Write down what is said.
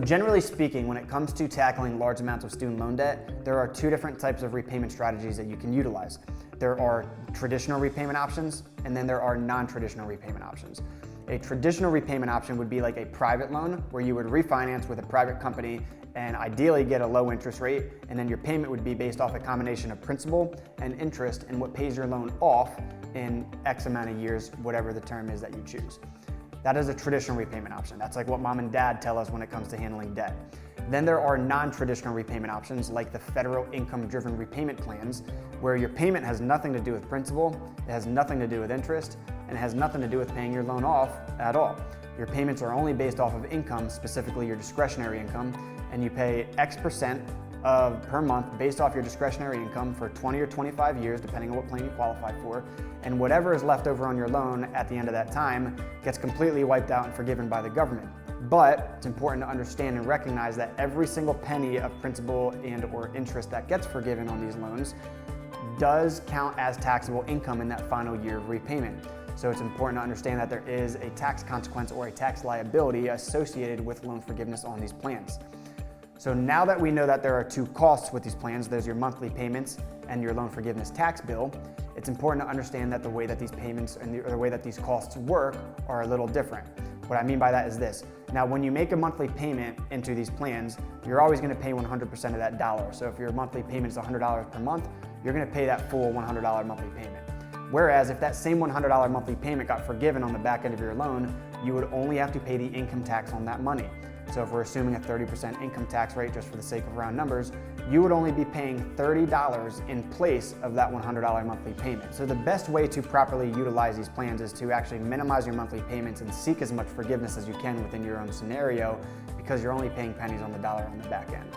generally speaking, when it comes to tackling large amounts of student loan debt, there are two different types of repayment strategies that you can utilize. There are traditional repayment options, and then there are non-traditional repayment options. A traditional repayment option would be like a private loan where you would refinance with a private company and ideally get a low interest rate, and then your payment would be based off a combination of principal and interest and what pays your loan off in X amount of years, whatever the term is that you choose. That is a traditional repayment option. That's like what mom and dad tell us when it comes to handling debt. Then there are non-traditional repayment options like the federal income-driven repayment plans, where your payment has nothing to do with principal, it has nothing to do with interest, and it has nothing to do with paying your loan off at all. Your payments are only based off of income, specifically your discretionary income, and you pay X% per month based off your discretionary income for 20 or 25 years, depending on what plan you qualify for, and whatever is left over on your loan at the end of that time gets completely wiped out and forgiven by the government. But it's important to understand and recognize that every single penny of principal and or interest that gets forgiven on these loans does count as taxable income in that final year of repayment. So it's important to understand that there is a tax consequence or a tax liability associated with loan forgiveness on these plans. So now that we know that there are two costs with these plans, there's your monthly payments and your loan forgiveness tax bill, it's important to understand that the way that these payments and the way that these costs work are a little different. What I mean by that is this. Now, when you make a monthly payment into these plans, you're always gonna pay 100% of that dollar. So if your monthly payment is $100 per month, you're gonna pay that full $100 monthly payment. Whereas if that same $100 monthly payment got forgiven on the back end of your loan, you would only have to pay the income tax on that money. So if we're assuming a 30% income tax rate, just for the sake of round numbers, you would only be paying $30 in place of that $100 monthly payment. So the best way to properly utilize these plans is to actually minimize your monthly payments and seek as much forgiveness as you can within your own scenario, because you're only paying pennies on the dollar on the back end.